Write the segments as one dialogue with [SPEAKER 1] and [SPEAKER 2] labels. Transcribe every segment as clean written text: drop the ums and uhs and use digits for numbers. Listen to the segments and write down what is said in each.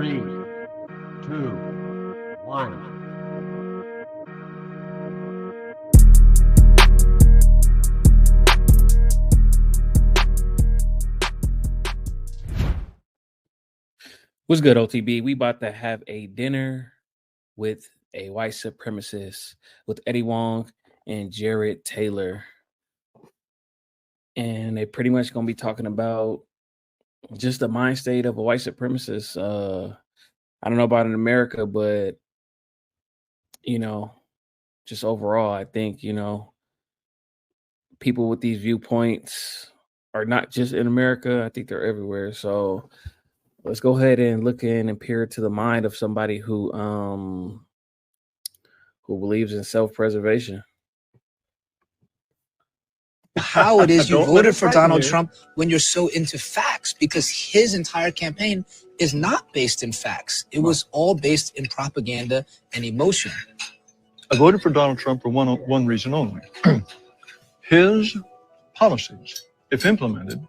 [SPEAKER 1] 3, 2, 1.
[SPEAKER 2] What's good, OTB? We about to have a dinner with a white supremacist with Eddie Huang and Jared Taylor. And they pretty much going to be talking about just the mind state of a white supremacist. I don't know about in America, but, just overall, I think, people with these viewpoints are not just in America. I think they're everywhere. So let's go ahead and look in and peer to the mind of somebody who believes in self-preservation.
[SPEAKER 3] How it is you voted for Donald Trump when you're so into facts, because his entire campaign is not based in facts. It was all based in propaganda and emotion.
[SPEAKER 4] I voted for Donald Trump for one reason only. His policies, if implemented,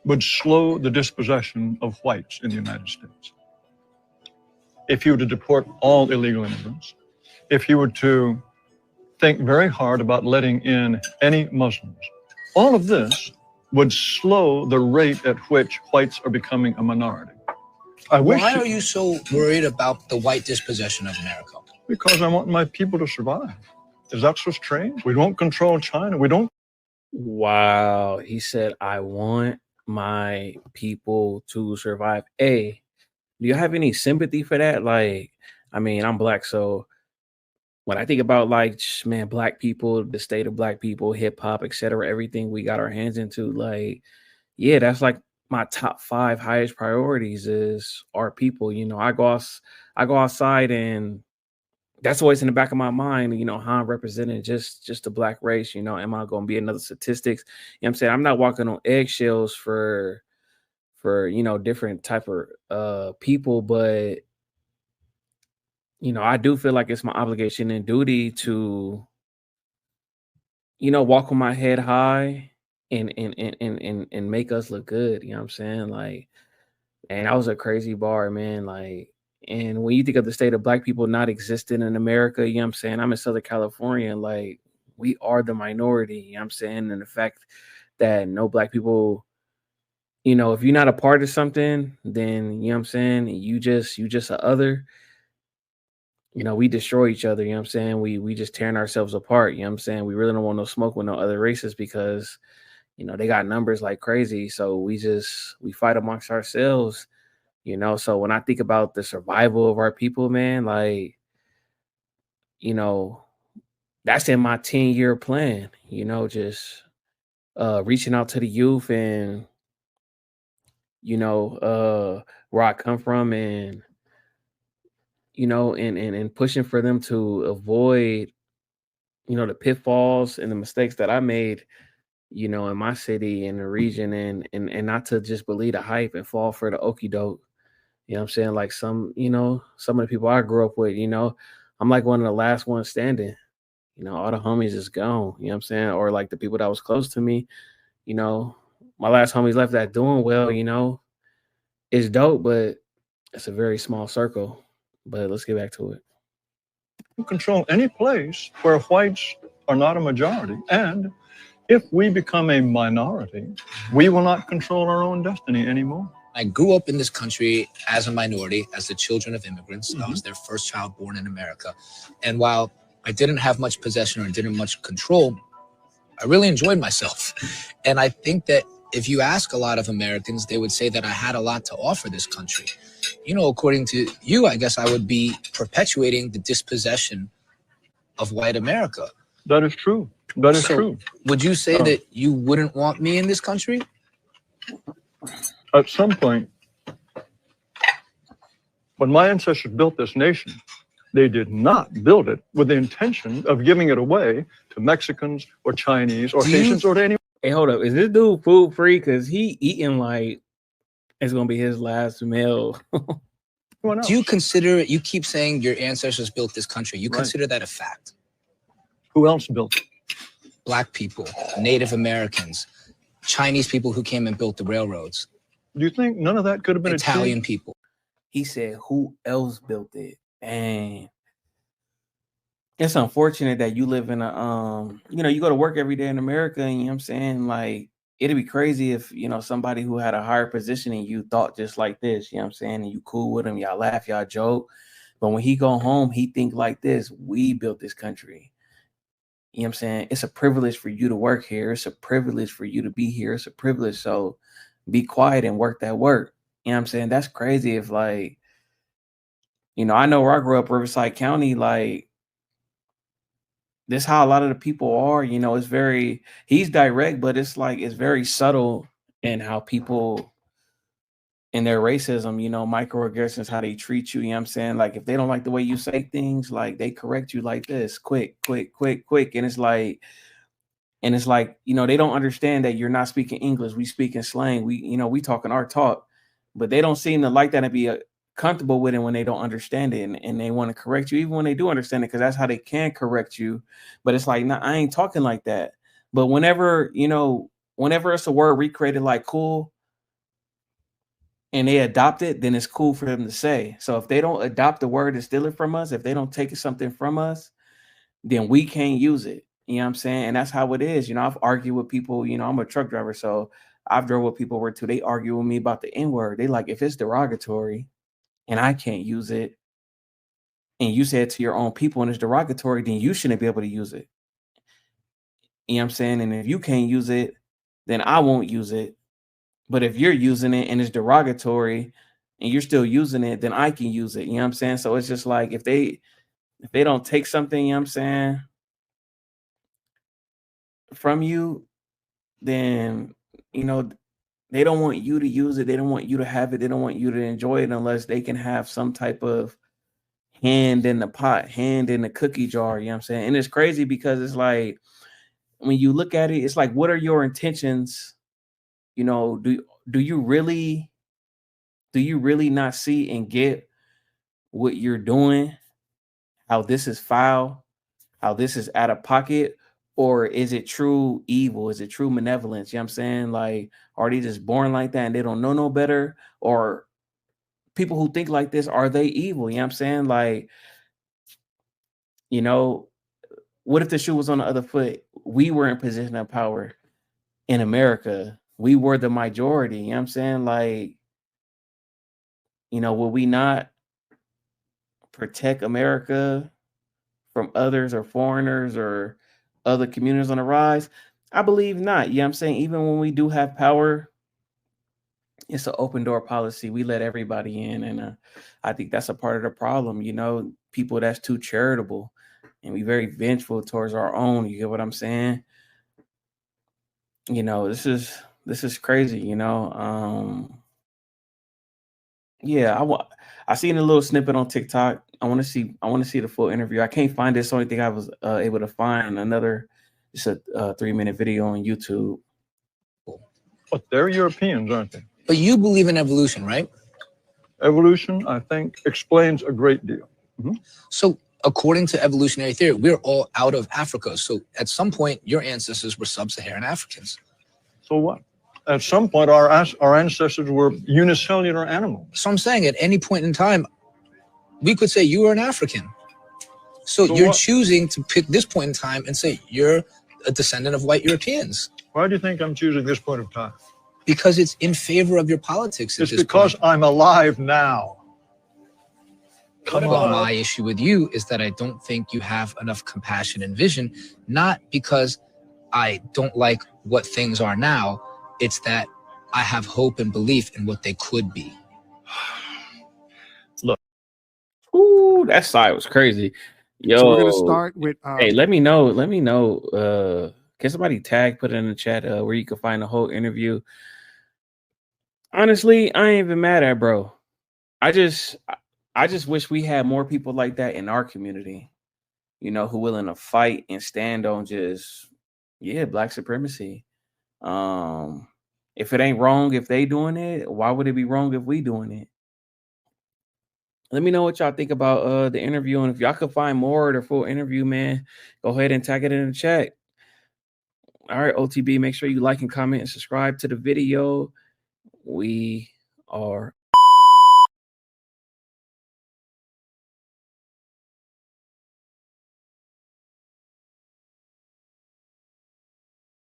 [SPEAKER 4] would slow the dispossession of whites in the United States. If he were to deport all illegal immigrants, if he were to think very hard about letting in any Muslims, all of this would slow the rate at which whites are becoming a minority.
[SPEAKER 3] Why are you so worried about the white dispossession of America?
[SPEAKER 4] Because I want my people to survive. Is that so strange? We don't control China. We don't.
[SPEAKER 2] Wow. He said, I want my people to survive. Hey, do you have any sympathy for that? Like, I mean, I'm black, so when I think about black people, the state of black people, hip hop, etc., everything we got our hands into, yeah, that's like my top 5 highest priorities is our people. I go outside and that's always in the back of my mind, how I'm representing just the black race. Am I going to be another statistics? I'm saying? I'm not walking on eggshells for different type of people, but I do feel like it's my obligation and duty to, walk with my head high and make us look good. You know what I'm saying? And that was a crazy bar, man. And when you think of the state of black people not existing in America, you know what I'm saying? I'm in Southern California, we are the minority, you know what I'm saying? And the fact that no black people, if you're not a part of something, then, you know what I'm saying? You just a other. We destroy each other, you know what I'm saying? We just tearing ourselves apart, you know what I'm saying? We really don't want no smoke with no other races because, they got numbers like crazy. So we fight amongst ourselves, So when I think about the survival of our people, man, that's in my 10-year plan, just reaching out to the youth and, where I come from and, and pushing for them to avoid, the pitfalls and the mistakes that I made, in my city and the region and not to just believe the hype and fall for the okie doke. You know what I'm saying? Like some of the people I grew up with, I'm like one of the last ones standing. All the homies is gone, you know what I'm saying? Or like the people that was close to me, my last homies left that doing well, it's dope, but it's a very small circle. But let's get back to it.
[SPEAKER 4] Control any place where whites are not a majority. And if we become a minority, we will not control our own destiny anymore.
[SPEAKER 3] I grew up in this country as a minority, as the children of immigrants. I was their first child born in America. And while I didn't have much possession or didn't much control, I really enjoyed myself. And I think that if you ask a lot of Americans, they would say that I had a lot to offer this country. According to you, I guess I would be perpetuating the dispossession of white America.
[SPEAKER 4] That is true. That is true.
[SPEAKER 3] Would you say that you wouldn't want me in this country?
[SPEAKER 4] At some point, when my ancestors built this nation, they did not build it with the intention of giving it away to Mexicans or Chinese or Haitians or to anyone.
[SPEAKER 2] Hey, hold up. Is this dude food free? Because he eating like it's going to be his last meal.
[SPEAKER 3] Do you consider, you keep saying your ancestors built this country. You consider that a fact?
[SPEAKER 4] Who else built it?
[SPEAKER 3] Black people, Native Americans, Chinese people who came and built the railroads.
[SPEAKER 4] Do you think none of that could have been
[SPEAKER 3] Italian people?
[SPEAKER 2] He said, who else built it? And it's unfortunate that you live in a you go to work every day in America, and you know what I'm saying, like, it'd be crazy if somebody who had a higher position than you thought just like this, you know what I'm saying, and you cool with him, y'all laugh, y'all joke. But when he go home, he think like this: we built this country. You know what I'm saying? It's a privilege for you to work here. It's a privilege for you to be here. It's a privilege. So be quiet and work that work. You know what I'm saying? That's crazy if, like, I know where I grew up, Riverside County, like, this how a lot of the people are. It's very, he's direct, but it's like, it's very subtle in how people in their racism, microaggressions, how they treat you. You know what I'm saying? Like, if they don't like the way you say things, like, they correct you like this, quick, quick, quick, quick. And it's like, they don't understand that you're not speaking English. We speak in slang. We talking our talk, but they don't seem to like that and be comfortable with it when they don't understand it, and they want to correct you, even when they do understand it, because that's how they can correct you. But it's like, nah, I ain't talking like that. But whenever it's a word recreated like cool, and they adopt it, then it's cool for them to say. So if they don't adopt the word and steal it from us, if they don't take something from us, then we can't use it. You know what I'm saying? And that's how it is. I've argued with people, I'm a truck driver, so I've drove with people where too, they argue with me about the N-word. They like, if it's derogatory and I can't use it, and you say it to your own people and it's derogatory, then you shouldn't be able to use it. You know what I'm saying? And if you can't use it, then I won't use it. But if you're using it and it's derogatory and you're still using it, then I can use it. You know what I'm saying? So it's just like, if they don't take something, you know what I'm saying, from you, then they don't want you to use it. They don't want you to have it. They don't want you to enjoy it unless they can have some type of hand in the pot, hand in the cookie jar. You know what I'm saying? And it's crazy because it's like, when you look at it, it's like, what are your intentions? Do you really not see and get what you're doing? How this is foul? How this is out of pocket? Or is it true evil? Is it true malevolence? You know what I'm saying? Like, are they just born like that and they don't know no better? Or people who think like this, are they evil? You know what I'm saying? Like, what if the shoe was on the other foot? We were in position of power in America. We were the majority. You know what I'm saying? Like, will we not protect America from others or foreigners or other communities on the rise? I believe not. You know what I'm saying? Even when we do have power, it's an open door policy. We let everybody in. And I think that's a part of the problem. People that's too charitable and we very vengeful towards our own. You get what I'm saying? This is crazy, yeah, I seen a little snippet on TikTok. I want to see the full interview. I can't find this. Only thing I was able to find just a 3-minute video on YouTube.
[SPEAKER 4] But they're Europeans, aren't they?
[SPEAKER 3] But you believe in evolution, right?
[SPEAKER 4] Evolution, I think, explains a great deal. Mm-hmm.
[SPEAKER 3] So according to evolutionary theory, we're all out of Africa. So at some point, your ancestors were sub-Saharan Africans.
[SPEAKER 4] So what? At some point, our ancestors were unicellular animals.
[SPEAKER 3] So I'm saying at any point in time, we could say you are an African. So you're choosing to pick this point in time and say you're a descendant of white Europeans.
[SPEAKER 4] Why do you think I'm choosing this point of time?
[SPEAKER 3] Because it's in favor of your politics.
[SPEAKER 4] It's because I'm alive now.
[SPEAKER 3] Come on. My issue with you is that I don't think you have enough compassion and vision, not because I don't like what things are now. It's that I have hope and belief in what they could be.
[SPEAKER 2] Look. Ooh, that side was crazy. Yo.
[SPEAKER 5] So we're going to start with...
[SPEAKER 2] hey, let me know. Can somebody put it in the chat where you can find the whole interview? Honestly, I ain't even mad at bro. I just wish we had more people like that in our community, who willing to fight and stand on just, black supremacy. If it ain't wrong if they doing it, why would it be wrong if we doing it? Let me know what y'all think about the interview, and if y'all could find more of the full interview, man, go ahead and tag it in the chat. All right, OTB, make sure you like and comment and subscribe to the video. We are